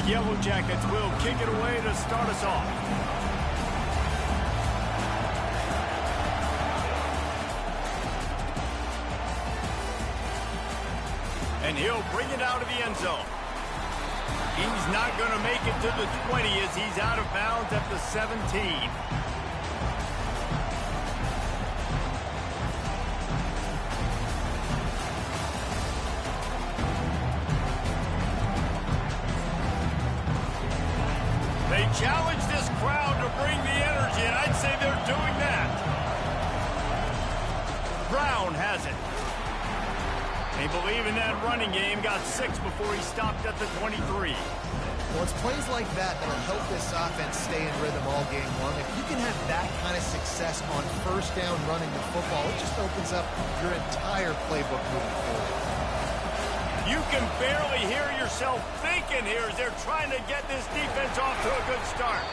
Yellow Jackets will kick it away to start us off. And he'll bring it out of the end zone. He's not going to make it to the 20 as he's out of bounds at the 17. They challenge this crowd to bring the energy, and I'd say they're doing that. Brown has it. They believe in that running game. Got 6 before he stopped at the 23. Well, it's plays like that that'll help this offense stay in rhythm all game long. If you can have that kind of success on first down running the football, it just opens up your entire playbook moving forward. You can barely hear yourself thinking here as they're trying to get this defense off to a good start.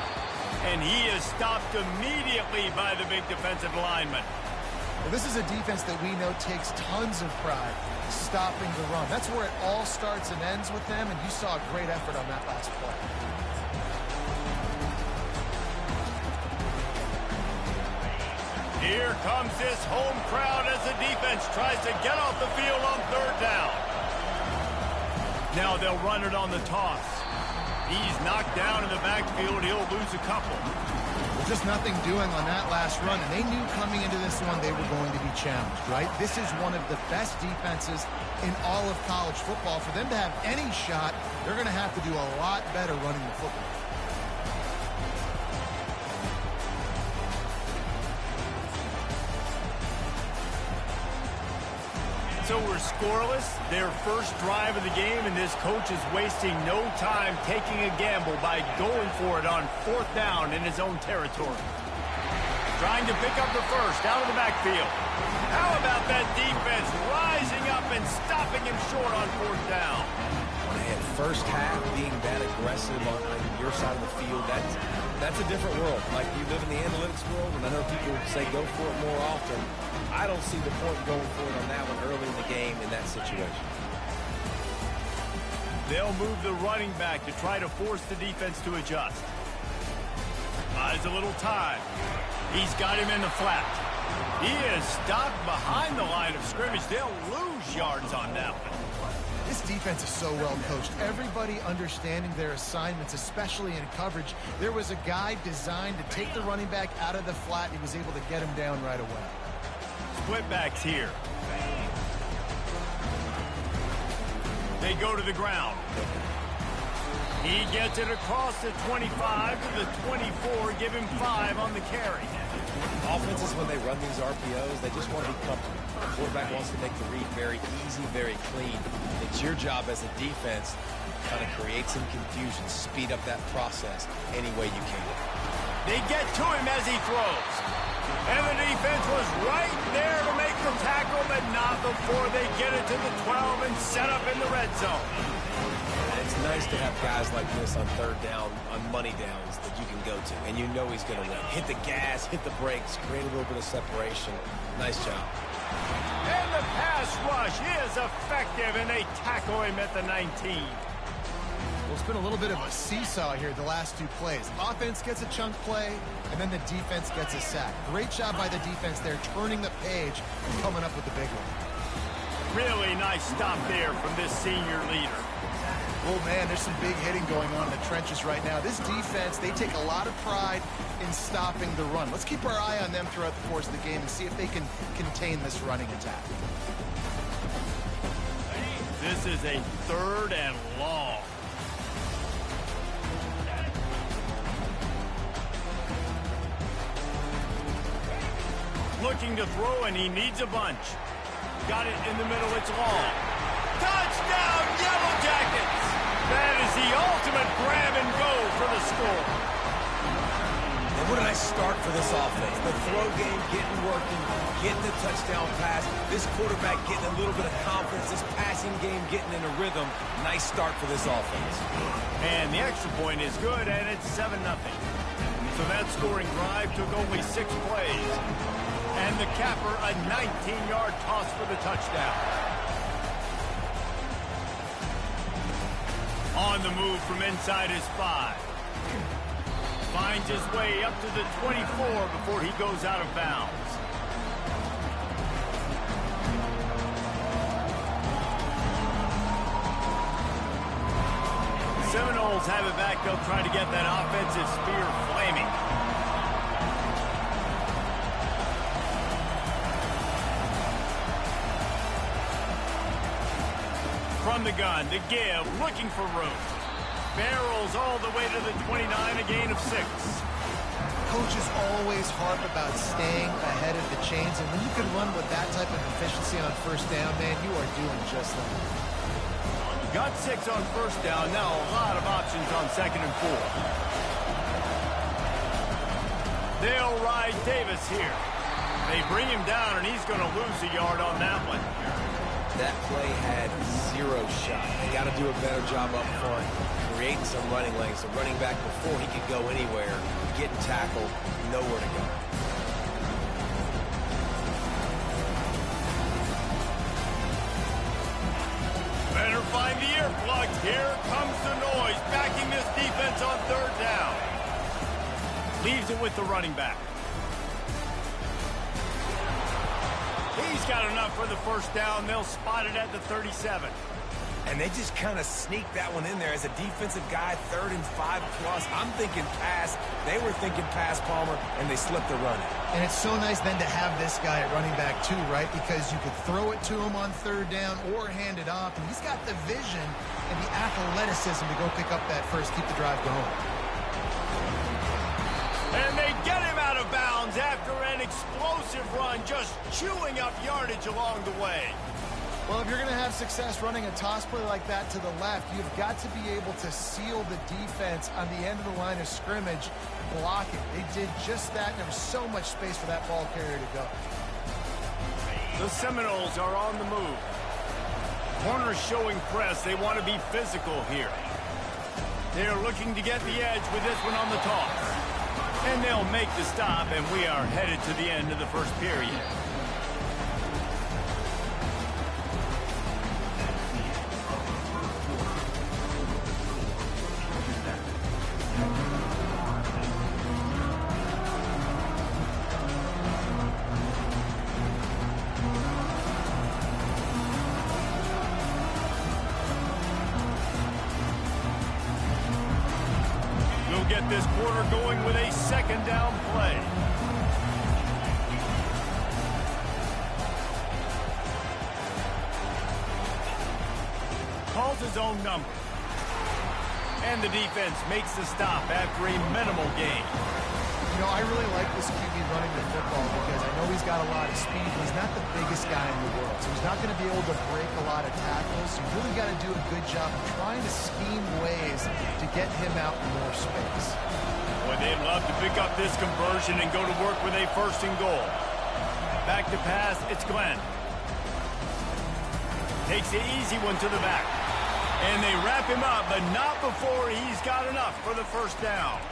And he is stopped immediately by the big defensive lineman. Well, this is a defense that we know takes tons of pride stopping the run. That's where it all starts and ends with them, and you saw a great effort on that last play. Here comes this home crowd as the defense tries to get off the field on third down. Now they'll run it on the toss. He's knocked down in the backfield. He'll lose a couple. There's just nothing doing on that last run, and they knew coming into this one they were going to be challenged, right? This is one of the best defenses in all of college football. For them to have any shot, they're going to have to do a lot better running the football. So we're scoreless, their first drive of the game, and this coach is wasting no time taking a gamble by going for it on fourth down in his own territory. Trying to pick up the first out of the backfield. How about that defense rising up and stopping him short on fourth down? Man, first half being that aggressive on your side of the field, that's a different world. Like, you live in the analytics world, and I know people say go for it more often. I don't see the point going for it on that one early in the game in that situation. They'll move the running back to try to force the defense to adjust. Buys a little time. He's got him in the flat. He is stopped behind the line of scrimmage. They'll lose yards on that one. This defense is so well coached. Everybody understanding their assignments, especially in coverage. There was a guy designed to take the running back out of the flat. He was able to get him down right away. Split backs here. They go to the ground. He gets it across the 25 to the 24. Give him 5 on the carry. Offenses, when they run these RPOs, they just want to be comfortable. The quarterback wants to make the read very easy, very clean. It's your job as a defense to kind of create some confusion, speed up that process any way you can. They get to him as he throws. And the defense was right there to make the tackle, but not before they get it to the 12 and set up in the red zone. And it's nice to have guys like this on third down, on money downs that you can go to, and you know he's going to win. Hit the gas, hit the brakes, create a little bit of separation. Nice job. And the pass rush is effective, and they tackle him at the 19. Well, it's been a little bit of a seesaw here the last 2 plays. Offense gets a chunk play, and then the defense gets a sack. Great job by the defense there, turning the page and coming up with the big one. Really nice stop there from this senior leader. Oh, man, there's some big hitting going on in the trenches right now. This defense, they take a lot of pride in stopping the run. Let's keep our eye on them throughout the course of the game and see if they can contain this running attack. This is a 3rd and long. Looking to throw, and he needs a bunch. Got it in the middle, it's long. Touchdown, Yellow Jackets! That is the ultimate grab and go for the score. And what a nice start for this offense. The throw game getting working, getting the touchdown pass. This quarterback getting a little bit of confidence. This passing game getting in a rhythm. Nice start for this offense. And the extra point is good, and it's 7-0. So that scoring drive took only 6 plays. And the capper, a 19-yard toss for the touchdown. On the move from inside his 5. Finds his way up to the 24 before he goes out of bounds. Seminoles have it back. They'll try to get that offensive spear flaming. From the gun, to give, looking for room. Barrels all the way to the 29, a gain of 6. Coaches always harp about staying ahead of the chains, and when you can run with that type of efficiency on first down, man, you are doing just that. Got 6 on first down. Now a lot of options on 2nd and 4. They'll ride Davis here. They bring him down, and he's going to lose a yard on that one. That play had 0 shot. They got to do a better job up front, creating some running lanes. So running back before he could go anywhere, getting tackled, nowhere to go. Better find the earplugs. Here comes the noise, backing this defense on 3rd down. Leaves it with the running back. He's got enough for the first down. They'll spot it at the 37. And they just kind of sneaked that one in there as a defensive guy, 3rd and 5 plus. I'm thinking pass. They were thinking pass, Palmer, and they slipped the run. And it's so nice then to have this guy at running back too, right? Because you could throw it to him on 3rd down or hand it off. And he's got the vision and the athleticism to go pick up that first, keep the drive going. And they get him out of bounds after an explosive run, just chewing up yardage along the way. Well, if you're going to have success running a toss play like that to the left, you've got to be able to seal the defense on the end of the line of scrimmage, blocking. They did just that, and there was so much space for that ball carrier to go. The Seminoles are on the move. Corners showing press. They want to be physical here. They're looking to get the edge with this one on the toss. And they'll make the stop, and we are headed to the end of the first period. Get this quarter going with a 2nd down play. Calls his own number. And the defense makes the stop after a minimal gain. You know, I really like this QB running the football because I know he's got a lot of speed. He's not the biggest guy in the world, so he's not going to be able to break a lot of tackles. So you really got to do a good job of trying to scheme ways to get him out in more space. Boy, they'd love to pick up this conversion and go to work with a 1st and goal. Back to pass, it's Glenn. Takes the easy one to the back. And they wrap him up, but not before he's got enough for the first down.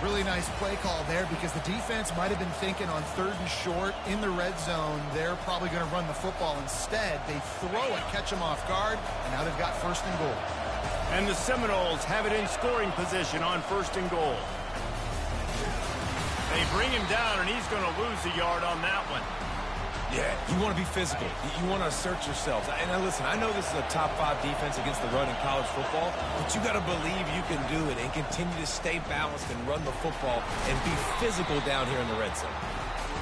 Really nice play call there because the defense might have been thinking on 3rd and short in the red zone. They're probably going to run the football instead. They throw it, catch him off guard, and now they've got 1st and goal. And the Seminoles have it in scoring position on 1st and goal. They bring him down, and he's going to lose a yard on that one. Yeah, you want to be physical. You want to assert yourselves. And listen, I know this is a top 5 defense against the run in college football, but you got to believe you can do it and continue to stay balanced and run the football and be physical down here in the red zone.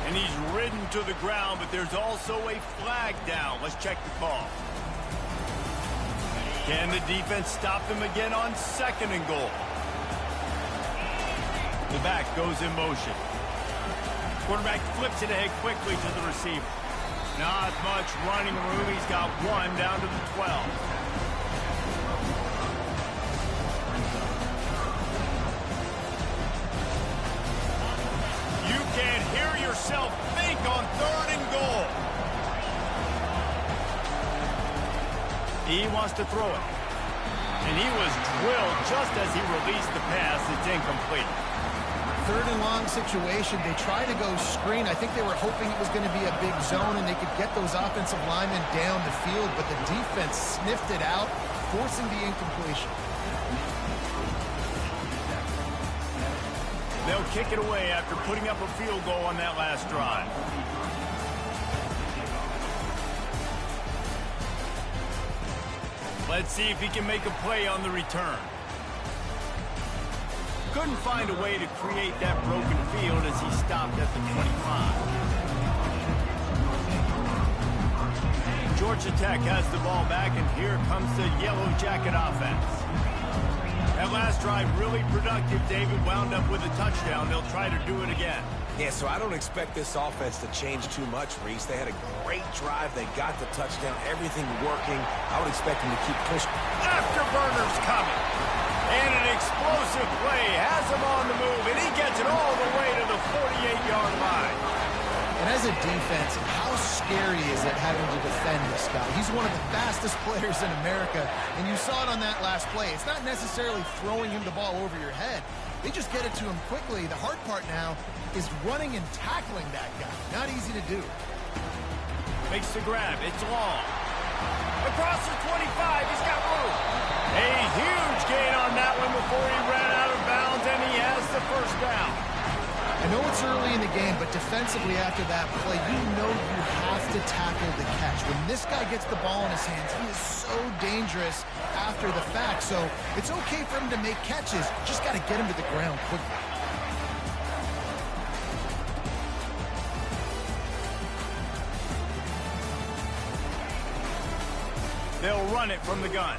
And he's ridden to the ground, but there's also a flag down. Let's check the call. Can the defense stop them again on 2nd and goal? The back goes in motion. Quarterback flips it ahead quickly to the receiver. Not much running room. He's got 1 down to the 12. You can't hear yourself think on 3rd and goal. He wants to throw it. And he was drilled just as he released the pass. It's incomplete. 3rd and long situation. They try to go screen. I think they were hoping it was going to be a big zone and they could get those offensive linemen down the field, but the defense sniffed it out, forcing the incompletion. kick it away after putting up a field goal on that last drive. Let's see if he can make a play on the return. Couldn't find a way to create that broken field as he stopped at the 25. Georgia Tech has the ball back, and here comes the Yellow Jacket offense. That last drive really productive. David wound up with a touchdown. They'll try to do it again. Yeah, so I don't expect this offense to change too much, Reese. They had a great drive. They got the touchdown. Everything working. I would expect them to keep pushing. Afterburners coming. And an explosive play has him on the move, and he gets it all the way to the 48-yard line. And as a defense, how scary is it having to defend this guy? He's one of the fastest players in America, and you saw it on that last play. It's not necessarily throwing him the ball over your head. They just get it to him quickly. The hard part now is running and tackling that guy. Not easy to do. Makes the grab. It's long. Across the 25. He's got room. A huge gain on that one before he ran out of bounds, and he has the first down. I know it's early in the game, but defensively after that play, you know you have to tackle the catch. When this guy gets the ball in his hands, he is so dangerous after the fact. So it's okay for him to make catches. Just got to get him to the ground quickly. They'll run it from the gun.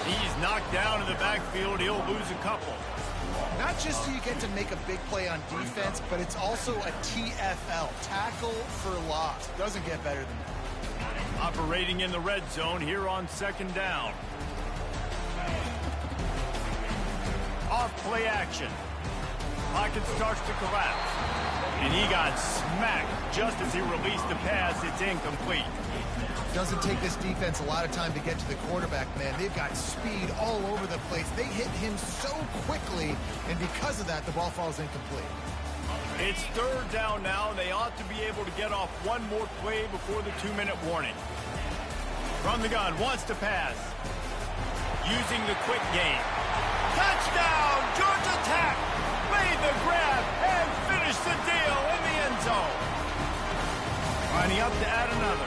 He's knocked down in the backfield. He'll lose a couple. Not just so you get to make a big play on defense, but it's also a TFL, tackle for loss. Doesn't get better than that. Operating in the red zone here on second down. Off play action. Pocket starts to collapse. And he got smacked just as he released the pass. It's incomplete. Doesn't take this defense a lot of time to get to the quarterback, man. They've got speed all over the place. They hit him so quickly, and because of that, the ball falls incomplete. It's third down now. They ought to be able to get off one more play before the 2-minute warning. From the gun, wants to pass. Using the quick game. Touchdown, Georgia Tech! Made the grab and finished the deal in the end zone. Lining up to add another.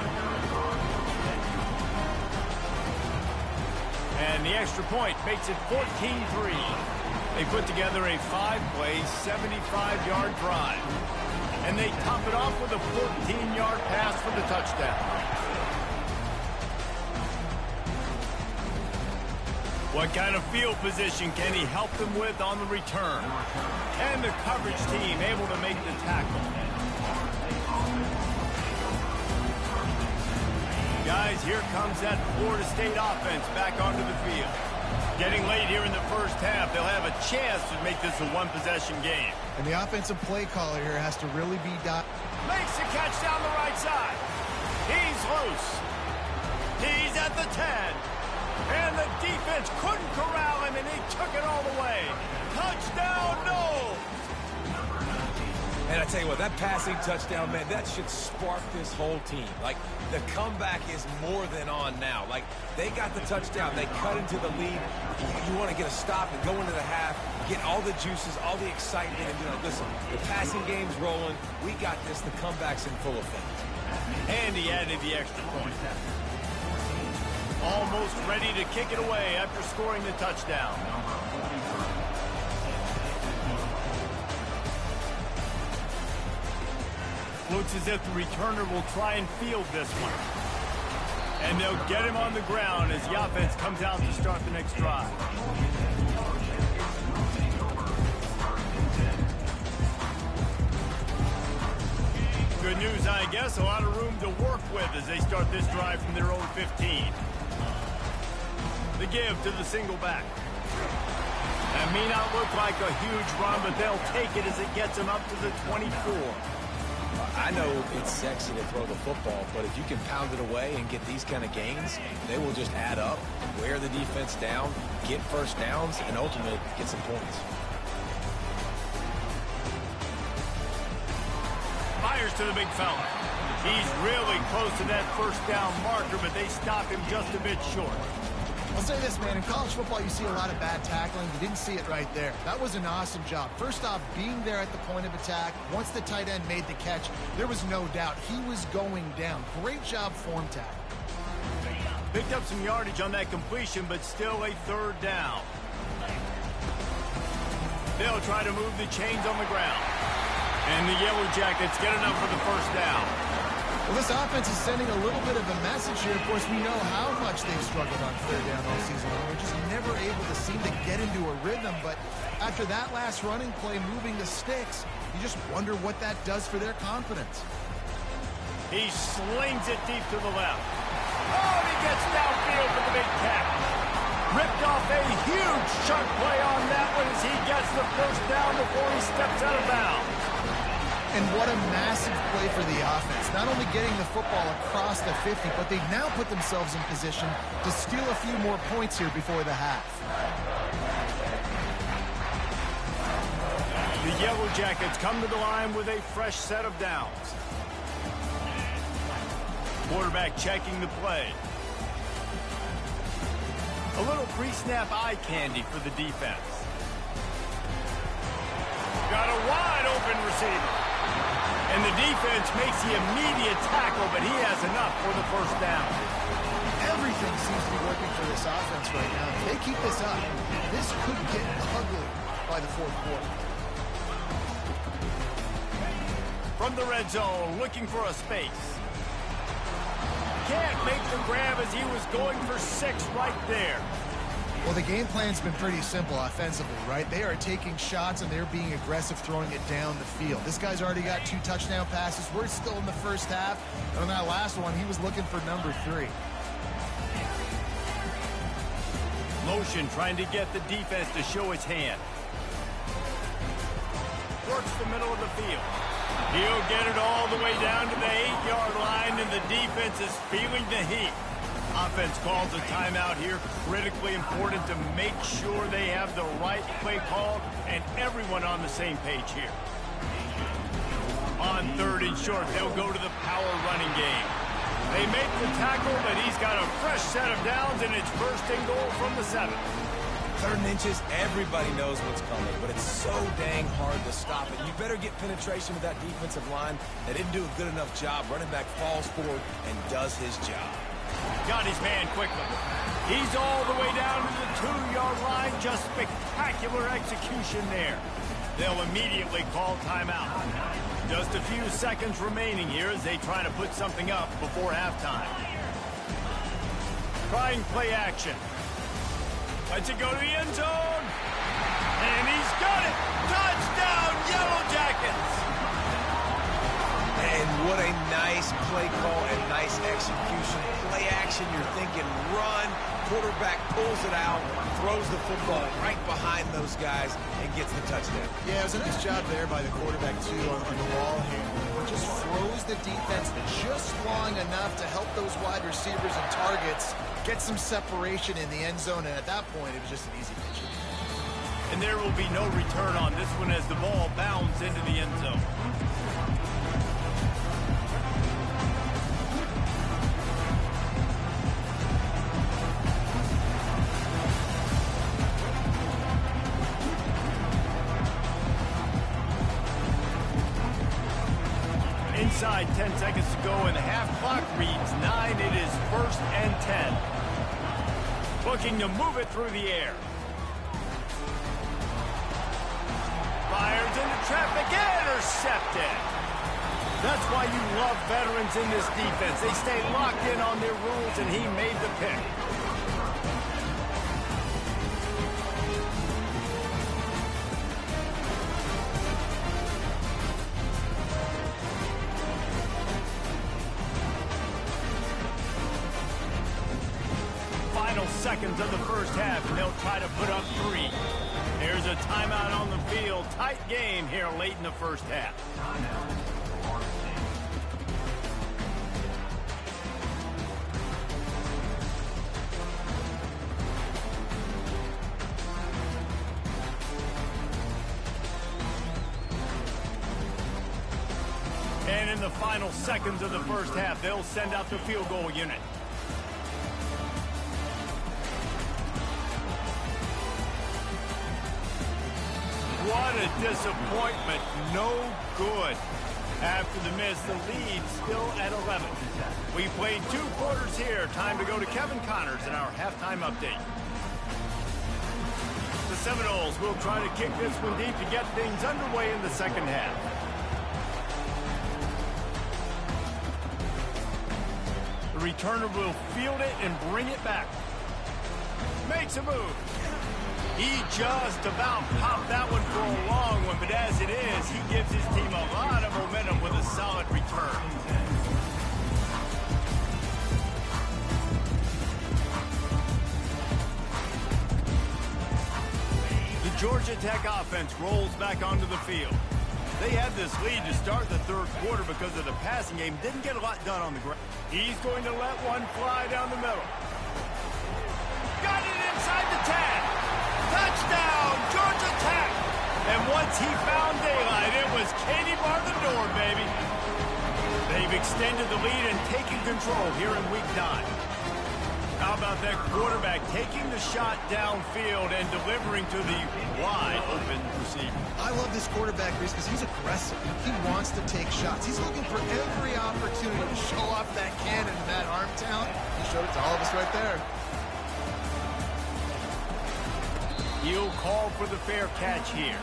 And the extra point makes it 14-3. They put together a 5-play, 75-yard drive. And they top it off with a 14-yard pass for the touchdown. What kind of field position can he help them with on the return? And the coverage team able to make the tackle. Guys, here comes that Florida State offense back onto the field. Getting late here in the first half, they'll have a chance to make this a one-possession game. And the offensive play caller here has to really be... Makes the catch down the right side. He's loose. He's at the 10. And the defense couldn't corral him, and he took it all the way. Touchdown, no! And I tell you what, that passing touchdown, man, that should spark this whole team. Like, the comeback is more than on now. Like, they got the touchdown. They cut into the lead. You want to get a stop and go into the half, get all the juices, all the excitement, and be like, listen, the passing game's rolling. We got this. The comeback's in full effect. And he added the extra point. Almost ready to kick it away after scoring the touchdown. Looks as if the returner will try and field this one. And they'll get him on the ground as the offense comes out to start the next drive. Good news, I guess. A lot of room to work with as they start this drive from their own 15. The give to the single back. That may not look like a huge run, but they'll take it as it gets them up to the 24. I know it's sexy to throw the football, but if you can pound it away and get these kind of gains, they will just add up, wear the defense down, get first downs, and ultimately get some points. Fires to the big fella. He's really close to that first down marker, but they stop him just a bit short. I'll say this, man. In college football, you see a lot of bad tackling. You didn't see it right there. That was an awesome job. First off, being there at the point of attack. Once the tight end made the catch, there was no doubt he was going down. Great job form tackle. Picked up some yardage on that completion, but still a third down. They'll try to move the chains on the ground. And the Yellow Jackets get enough for the first down. Well, this offense is sending a little bit of a message here. Of course, we know how much they've struggled on third down all season long. They're just never able to seem to get into a rhythm. But after that last running play, moving the sticks, you just wonder what that does for their confidence. He slings it deep to the left. Oh, and he gets downfield for the big catch. Ripped off a huge sharp play on that one as he gets the first down before he steps out of bounds. And what a massive play for the offense. Not only getting the football across the 50, but they've now put themselves in position to steal a few more points here before the half. The Yellow Jackets come to the line with a fresh set of downs. Quarterback checking the play. A little pre-snap eye candy for the defense. Got a wide open receiver. And the defense makes the immediate tackle, but he has enough for the first down. Everything seems to be working for this offense right now. If they keep this up, this could get ugly by the fourth quarter. From the red zone, looking for a space. Can't make the grab as he was going for 6 right there. Well, the game plan's been pretty simple offensively, right? They are taking shots and they're being aggressive, throwing it down the field. This guy's already got 2 touchdown passes. We're still in the first half. And on that last one, he was looking for number 3. Motion trying to get the defense to show its hand. Works the middle of the field. He'll get it all the way down to the 8-yard line, and the defense is feeling the heat. Offense calls a timeout here. Critically important to make sure they have the right play call and everyone on the same page here. On 3rd and short, they'll go to the power running game. They make the tackle, but he's got a fresh set of downs, and it's 1st and goal from the 7. 3rd and inches, everybody knows what's coming, but it's so dang hard to stop it. You better get penetration with that defensive line. They didn't do a good enough job. Running back falls forward and does his job. Got his man quickly. He's all the way down to the 2-yard line. Just spectacular execution there. They'll immediately call timeout. Just a few seconds remaining here as they try to put something up before halftime. Trying play action. Lets it go to the end zone. And he's got it. Touchdown, Yellow Jackets. And what a nice play call and nice execution. Play action, you're thinking run. Quarterback pulls it out, throws the football right behind those guys, and gets the touchdown. Yeah, it was a nice job there by the quarterback, too, on the ball handling. Just froze the defense just long enough to help those wide receivers and targets get some separation in the end zone, and at that point, it was just an easy pitch. And there will be no return on this one as the ball bounds into the end zone. Inside 10 seconds to go, and the half clock reads 9. It is 1st and 10. Looking to move it through the air. Fires into traffic, intercepted. That's why you love veterans in this defense. They stay locked in on their rules, and he made the pick. Seconds of the first half, and they'll try to put up 3. There's a timeout on the field. Tight game here late in the first half. And in the final seconds of the first half, they'll send out the field goal unit. what a disappointment. No good. After the miss, the lead still at 11. We played 2 quarters here. Time to go to Kevin Connors in our halftime update. The Seminoles will try to kick this one deep to get things underway in the second half. The returner will field it and bring it back. Makes a move. He just about popped that one for a long one, but as it is, he gives his team a lot of momentum with a solid return. The Georgia Tech offense rolls back onto the field. They had this lead to start the third quarter because of the passing game. Didn't get a lot done on the ground. He's going to let one fly down the middle. Got it inside the 10. Touchdown, Georgia Tech! And once he found daylight, it was Katie bar the door, baby. They've extended the lead and taken control here in week 9. How about that quarterback taking the shot downfield and delivering to the wide open receiver? I love this quarterback, Reese, because he's aggressive. He wants to take shots. He's looking for every opportunity to show off that cannon and that arm talent. He showed it to all of us right there. He'll call for the fair catch here.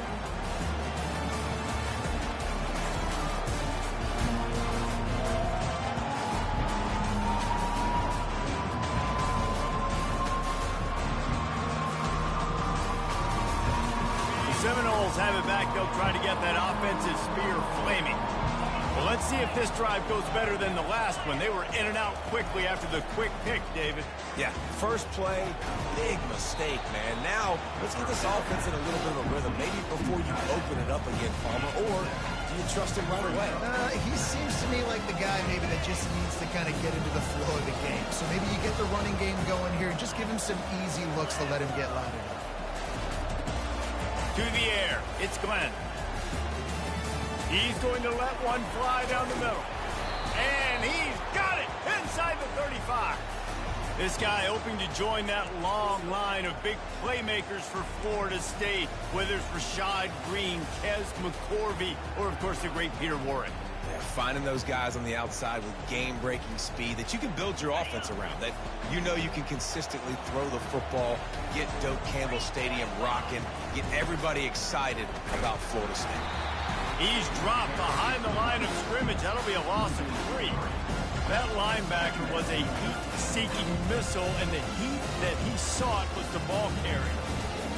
The Seminoles have it back. They'll try to get that offensive spear flaming. Well, let's see if this drive goes better than the last one. They were in and out quickly after the quick pick, David. Yeah, first play, big mistake, man. Now, let's get this offense in a little bit of a rhythm. Maybe before you open it up again, Palmer, or do you trust him right away? He seems to me like the guy maybe that just needs to kind of get into the flow of the game. So maybe you get the running game going here. Just give him some easy looks to let him get loaded up. To the air, it's Glenn. He's going to let one fly down the middle. And he's got it inside the 35. This guy hoping to join that long line of big playmakers for Florida State, whether it's Rashad Green, Kez McCorvey, or, of course, the great Peter Warren. Yeah, finding those guys on the outside with game-breaking speed that you can build your offense around, that you know you can consistently throw the football, get Doak Campbell Stadium rocking, get everybody excited about Florida State. He's dropped behind the line of scrimmage. That'll be a loss of 3. That linebacker was a heat-seeking missile, and the heat that he sought was the ball carrier.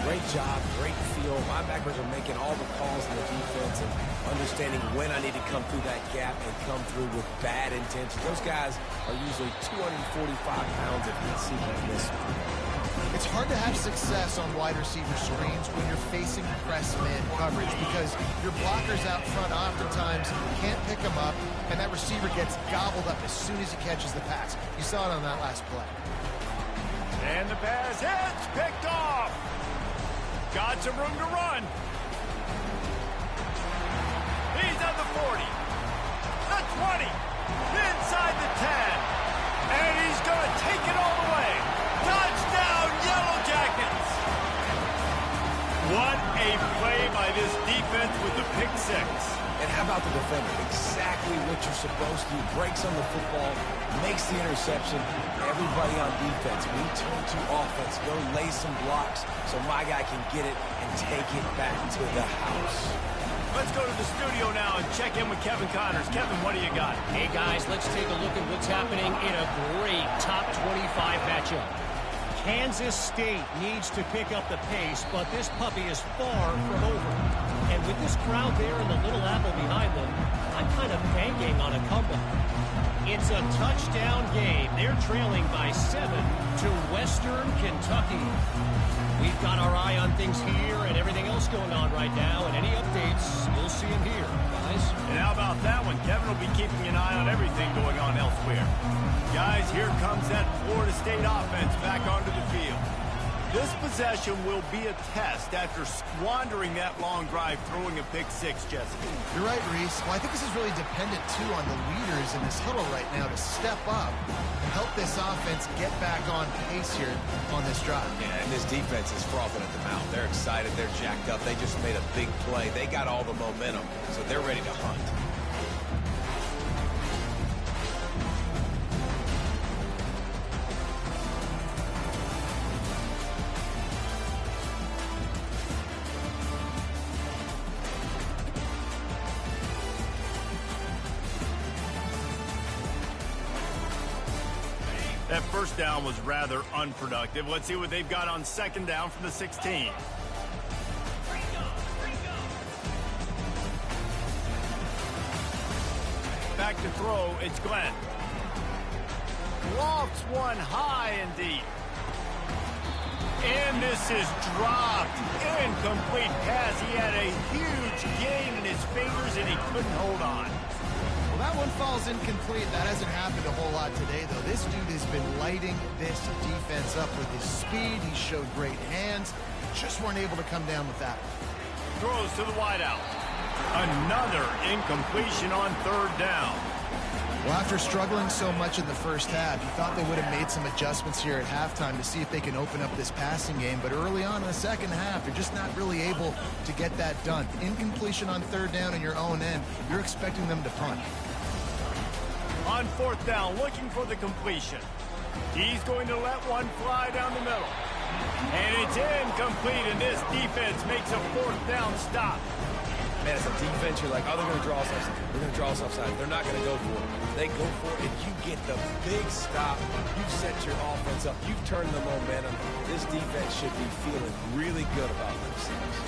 Great job, great feel. Linebackers are making all the calls in the defense and understanding when I need to come through that gap and come through with bad intentions. Those guys are usually 245 pounds of heat-seeking missile. It's hard to have success on wide receiver screens when you're facing press man coverage because your blockers out front oftentimes can't pick them up, and that receiver gets gobbled up as soon as he catches the pass. You saw it on that last play. And the pass hits, picked off. Got some room to run. He's at the 40, the 20, inside the 10, and he's going to take it all the way. Touchdown, Yellow Jackets! What a play by this defense with the pick 6. And how about the defender? Exactly what you're supposed to do. Breaks on the football, makes the interception. Everybody on defense, we turn to offense. Go lay some blocks so my guy can get it and take it back to the house. Let's go to the studio now and check in with Kevin Connors. Kevin, what do you got? Hey, guys, let's take a look at what's happening in a great top 25 matchup. Kansas State needs to pick up the pace, but this puppy is far from over. And with this crowd there and the Little Apple behind them, I'm kind of banking on a comeback. It's a touchdown game. They're trailing by 7 to Western Kentucky. We've got our eye on things here and everything else going on right now, and any updates, you'll see them here, guys. And how about that one? Kevin will be keeping an eye on everything going on elsewhere. Guys, here comes that Florida State offense back onto the field. This possession will be a test after squandering that long drive, throwing a pick six, Jesse. You're right, Reese. Well, I think this is really dependent, too, on the leaders in this huddle right now to step up and help this offense get back on pace here on this drive. Yeah, and this defense is frothing at the mouth. They're excited. They're jacked up. They just made a big play. They got all the momentum, so they're ready to hunt. That first down was rather unproductive. Let's see what they've got on second down from the 16. Back to throw, it's Glenn. Lofts one high and deep. And this is dropped. Incomplete pass. He had a huge gain in his fingers and he couldn't hold on. Well, that one falls incomplete. That hasn't happened a whole lot today, though. This dude has been lighting this defense up with his speed. He showed great hands. Just weren't able to come down with that. Throws to the wideout. Another incompletion on third down. Well, after struggling so much in the first half, you thought they would have made some adjustments here at halftime to see if they can open up this passing game. But early on in the second half, they're just not really able to get that done. Incompletion on third down in your own end, you're expecting them to punt. On fourth down, looking for the completion. He's going to let one fly down the middle. And it's incomplete, and this defense makes a fourth down stop. Man, as a defense, you're like, oh, they're going to draw us offside. They're going to draw us offside. They're not going to go for it. They go for it, and you get the big stop. You've set your offense up. You've turned the momentum. This defense should be feeling really good about themselves.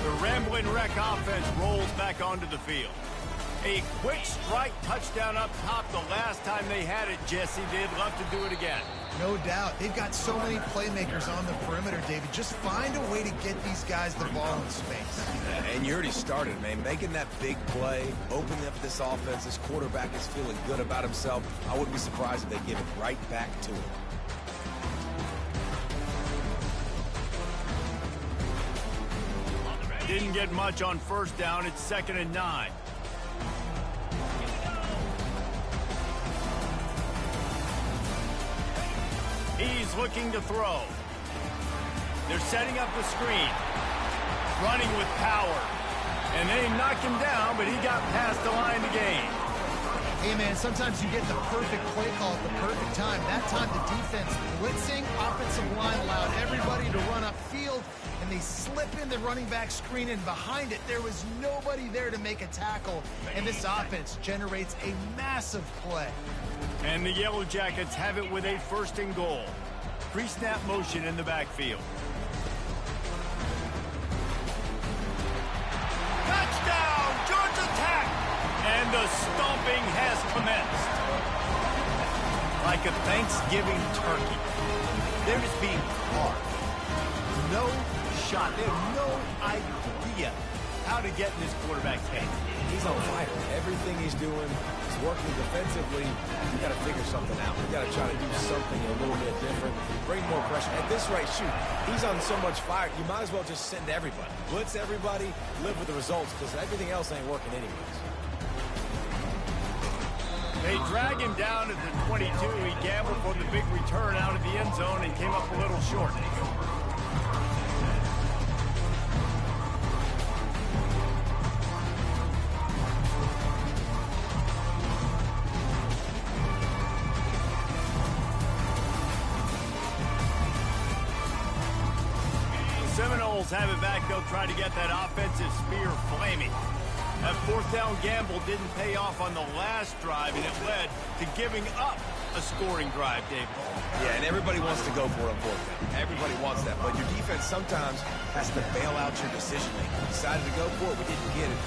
The Ramblin' Wreck offense rolls back onto the field. A quick strike touchdown up top the last time they had it, Jesse. They'd love to do it again. No doubt. They've got so many playmakers on the perimeter, David. Just find a way to get these guys the ball in space. And you already started, man. Making that big play, opening up this offense. This quarterback is feeling good about himself. I wouldn't be surprised if they give it right back to him. Didn't get much on first down. It's 2nd and 9. He's looking to throw. They're setting up the screen. Running with power. And they knock him down, but he got past the line to gain. Hey, man, sometimes you get the perfect play call at the perfect time. That time the defense blitzing, offensive line allowed everybody to run upfield, and they slip in the running back screen, and behind it, there was nobody there to make a tackle, and this offense generates a massive play. And the Yellow Jackets have it with a 1st and goal. Pre-snap motion in the backfield. Touchdown, Georgia Tech! And the stomping has commenced. Like a Thanksgiving turkey. They're just being carved. No shot. They have no idea how to get in this quarterback's head. He's on fire. Everything he's doing is working defensively. You got to figure something out. You got to try to do something a little bit different. Bring more pressure. At this rate, shoot, he's on so much fire, you might as well just send everybody. Blitz everybody, live with the results, because everything else ain't working anyways. They drag him down at the 22. He gambled for the big return out of the end zone and came up a little short. Seminoles have it back. They'll try to get that offensive spear flaming. That 4th down gamble didn't pay off on the last drive, and it led to giving up a scoring drive, David. Yeah, and everybody wants to go for it on 4th down. Everybody wants that, but your defense sometimes has to bail out your decision-making. Decided to go for it, we didn't get it.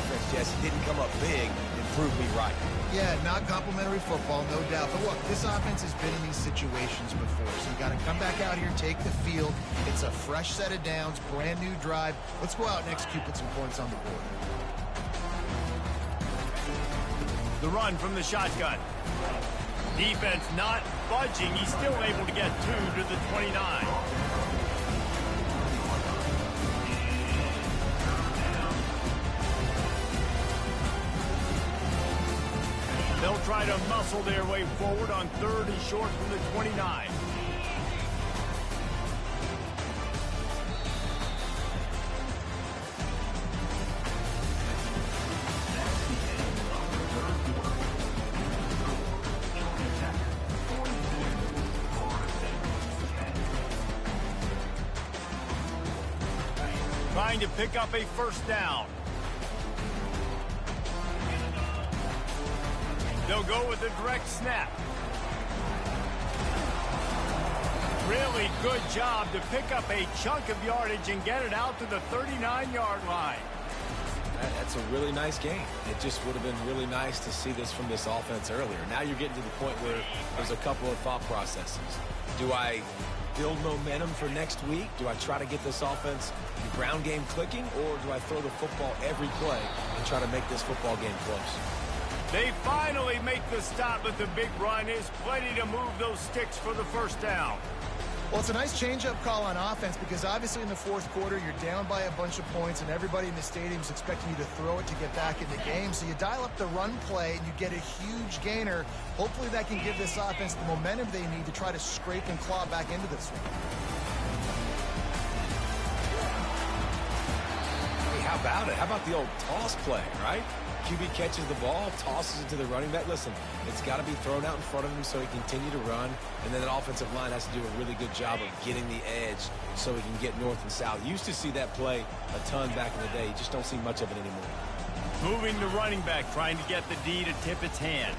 Defense, Jesse, didn't come up big and prove me right. Yeah, not complimentary football, no doubt. But look, this offense has been in these situations before, so you got to come back out here, take the field. It's a fresh set of downs, brand new drive. Let's go out and execute, put some points on the board. The The run from the shotgun. Defense not budging. He's still able to get 2 to the 29. They'll try to muscle their way forward on 3rd and short from the 29. Trying to pick up a first down. They'll go with a direct snap. Really good job to pick up a chunk of yardage and get it out to the 39-yard line. That's a really nice game. It just would have been really nice to see this from this offense earlier. Now you're getting to the point where there's a couple of thought processes. Do I build momentum for next week? Do I try to get this offense, the ground game clicking, or do I throw the football every play and try to make this football game close? They finally make the stop, but the big run is plenty to move those sticks for the first down. Well, it's a nice change-up call on offense because obviously in the fourth quarter, you're down by a bunch of points and everybody in the stadium is expecting you to throw it to get back in the game. So you dial up the run play and you get a huge gainer. Hopefully that can give this offense the momentum they need to try to scrape and claw back into this one. Hey, how about it? How about the old toss play, right? QB catches the ball, tosses it to the running back. Listen, it's got to be thrown out in front of him so he can continue to run. And then that offensive line has to do a really good job of getting the edge so he can get north and south. You used to see that play a ton back in the day. You just don't see much of it anymore. Moving the running back, trying to get the D to tip its hand.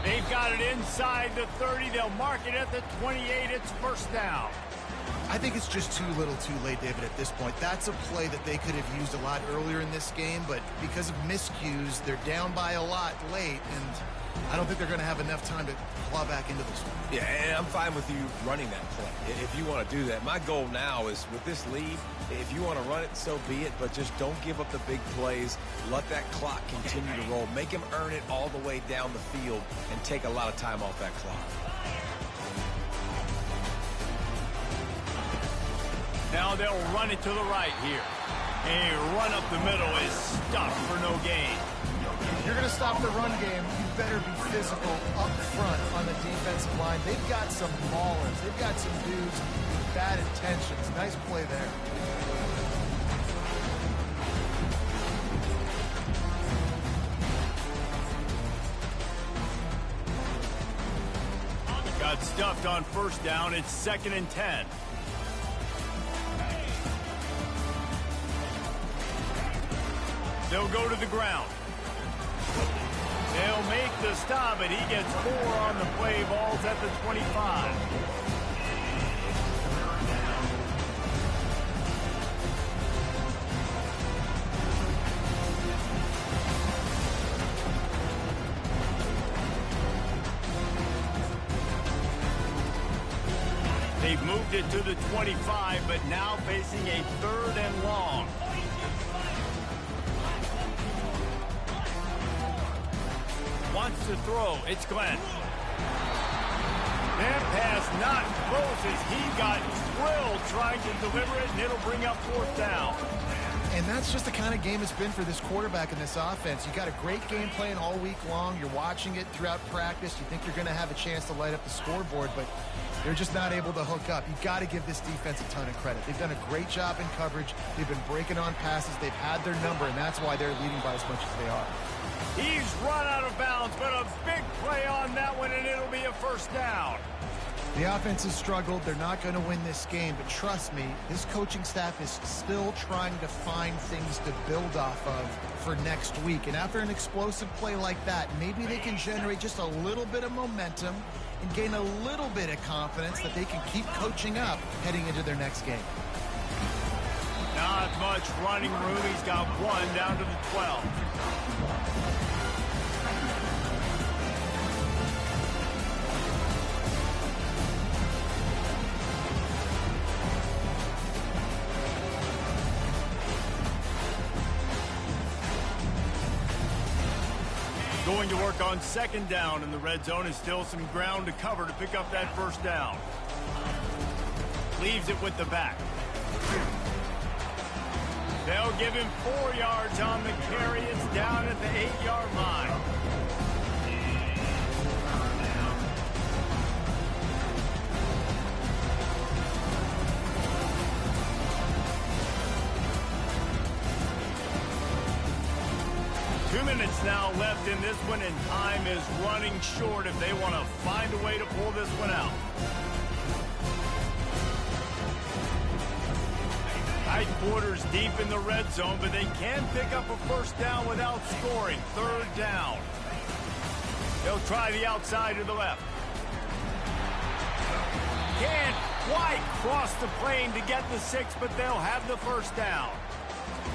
They've got it inside the 30. They'll mark it at the 28. It's first down. I think it's just too little too late, David, at this point. That's a play that they could have used a lot earlier in this game, but because of miscues, they're down by a lot late, and I don't think they're going to have enough time to claw back into this one. Yeah, and I'm fine with you running that play if you want to do that. My goal now is with this lead, if you want to run it, so be it, but just don't give up the big plays. Let that clock continue to roll. Make him earn it all the way down the field and take a lot of time off that clock. Now they'll run it to the right here. A run up the middle is stopped for no gain. If you're going to stop the run game, you better be physical up front on the defensive line. They've got some maulers. They've got some dudes with bad intentions. Nice play there. Got stuffed on first down. It's 2nd and 10. They'll go to the ground. They'll make the stop, and he gets 4 on the play. Ball's at the 25. They've moved it to the 25, but now facing a 3rd and long. Wants to throw. It's Glenn. That pass not close as he got drilled trying to deliver it, and it'll bring up 4th down. And that's just the kind of game it's been for this quarterback in this offense. You got a great game plan all week long. You're watching it throughout practice. You think you're going to have a chance to light up the scoreboard, but they're just not able to hook up. You've got to give this defense a ton of credit. They've done a great job in coverage. They've been breaking on passes. They've had their number, and that's why they're leading by as much as they are. He's run out of bounds, but a big play on that one, and it'll be a first down. The offense has struggled. They're not going to win this game, but trust me, this coaching staff is still trying to find things to build off of for next week. And after an explosive play like that, maybe they can generate just a little bit of momentum and gain a little bit of confidence that they can keep coaching up heading into their next game. Not much running room. He's got 1 down to the 12. going to work on second down in the red zone, and still some ground to cover to pick up that first down. Leaves it with the back. They'll give him 4 yards on the carry. It's down at the 8-yard line. Minutes now left in this one, and time is running short if they want to find a way to pull this one out. Tight quarters deep in the red zone, but they can pick up a first down without scoring. Third down. They'll try the outside to the left. Can't quite cross the plane to get the 6, but they'll have the first down.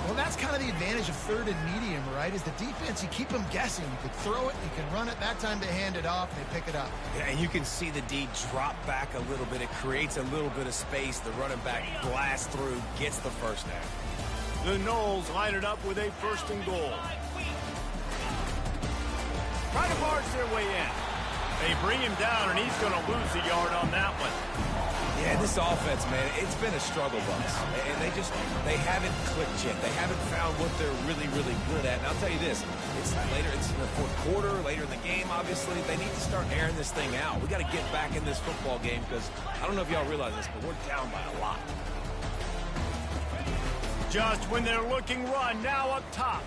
Well, that's kind of the advantage of third and medium, right? Is the defense, you keep them guessing. You can throw it, you can run it. That time they hand it off, and they pick it up. Yeah, and you can see the D drop back a little bit. It creates a little bit of space. The running back blasts through, gets the first down. The Knowles line it up with a first and goal. Trying to barge their way in. They bring him down, and he's going to lose a yard on that one. Yeah, this offense, man, it's been a struggle bus. And they haven't clicked yet. They haven't found what they're really, really good at. And I'll tell you this, it's in the fourth quarter, later in the game, obviously. They need to start airing this thing out. We got to get back in this football game because I don't know if y'all realize this, but we're down by a lot. Just when they're looking run, now up top.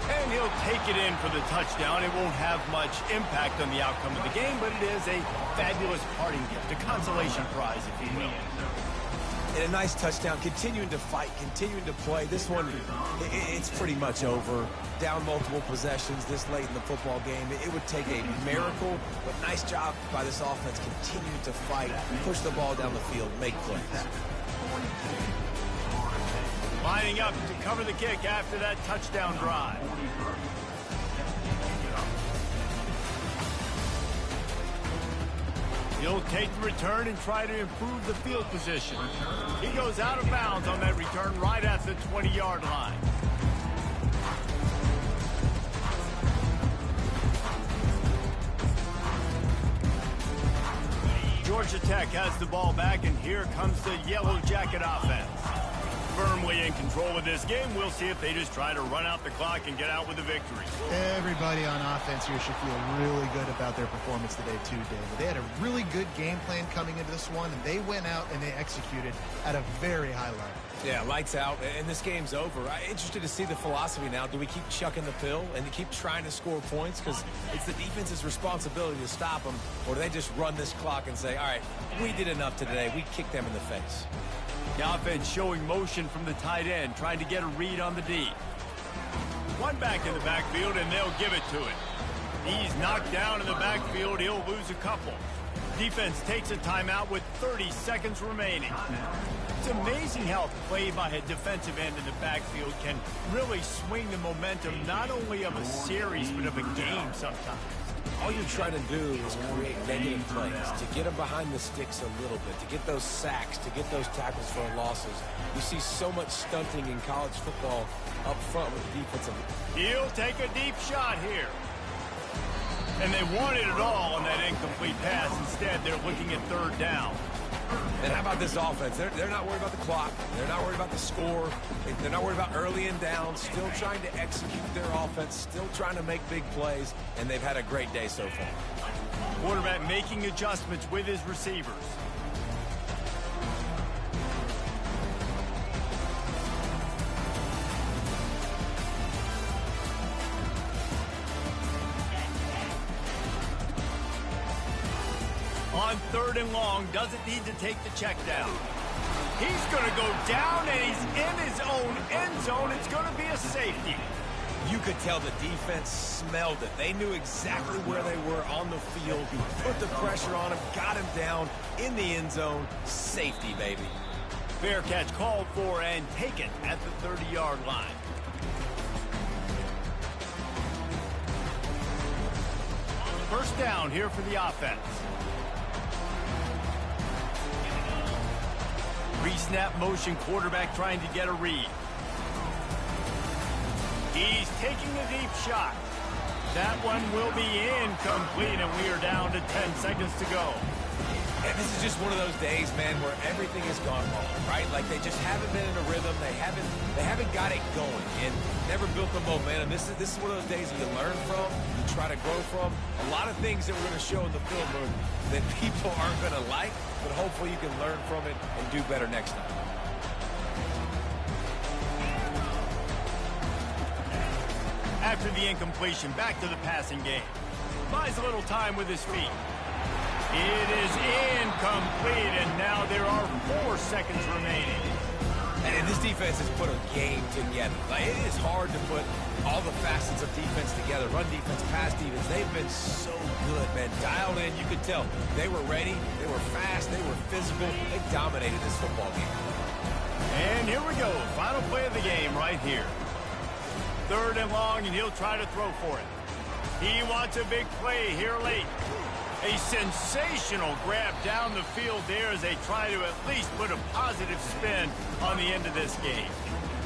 And he'll take it in for the touchdown. It won't have much impact on the outcome of the game, but it is a fabulous parting gift, a consolation prize, if you will. And a nice touchdown, continuing to fight, continuing to play. This one, it's pretty much over. Down multiple possessions this late in the football game. It would take a miracle, but nice job by this offense continuing to fight, push the ball down the field, make plays. Lining up to cover the kick after that touchdown drive. He'll take the return and try to improve the field position. He goes out of bounds on that return right at the 20-yard line. Georgia Tech has the ball back, and here comes the Yellow Jacket offense. Firmly in control of this game. We'll see if they just try to run out the clock and get out with a victory. Everybody on offense here should feel really good about their performance today too, David. They had a really good game plan coming into this one, and they went out and they executed at a very high level. Yeah, lights out, and this game's over. I'm interested to see the philosophy now. Do we keep chucking the pill and keep trying to score points? Because it's the defense's responsibility to stop them, or do they just run this clock and say, all right, we did enough today. We kicked them in the face. The offense showing motion from the tight end, trying to get a read on the D. One back in the backfield, and they'll give it to him. He's knocked down in the backfield. He'll lose a couple. Defense takes a timeout with 30 seconds remaining. It's amazing how play by a defensive end in the backfield can really swing the momentum, not only of a series, but of a game sometimes. All you're trying to do is create negative plays, to get them behind the sticks a little bit, to get those sacks, to get those tackles for losses. You see so much stunting in college football up front with the defensive. He'll take a deep shot here. And they wanted it all on that incomplete pass. Instead, they're looking at third down. And how about this offense? They're not worried about the clock. They're not worried about the score. They're not worried about early and down. Still trying to execute their offense. Still trying to make big plays. And they've had a great day so far. Quarterback making adjustments with his receivers. On third and long, doesn't need to take the check down. He's going to go down, and he's in his own end zone. It's going to be a safety. You could tell the defense smelled it. They knew exactly where they were on the field. Put the pressure on him, got him down in the end zone. Safety, baby. Fair catch called for and taken at the 30-yard line. First down here for the offense. Pre-snap motion, quarterback trying to get a read. He's taking a deep shot. That one will be incomplete, and we are down to 10 seconds to go. And this is just one of those days, man, where everything has gone wrong, right? Like they just haven't been in a rhythm. They haven't got it going and never built the momentum. This is one of those days that you learn from, you try to grow from. A lot of things that we're going to show in the film room that people aren't going to like, but hopefully you can learn from it and do better next time. After the incompletion, back to the passing game. Buys a little time with his feet. It is incomplete, and now there are 4 seconds remaining. And this defense has put a game together. Like, it is hard to put all the facets of defense together. Run defense, pass defense. They've been so good, man. Dialed in. You could tell they were ready. They were fast. They were physical. They dominated this football game. And here we go. Final play of the game right here. 3rd and long, and he'll try to throw for it. He wants a big play here late. A sensational grab down the field there as they try to at least put a positive spin on the end of this game.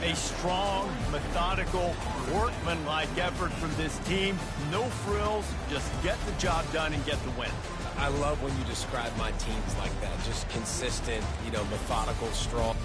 A strong, methodical, workmanlike effort from this team. No frills, just get the job done and get the win. I love when you describe my teams like that. Just consistent, methodical, strong.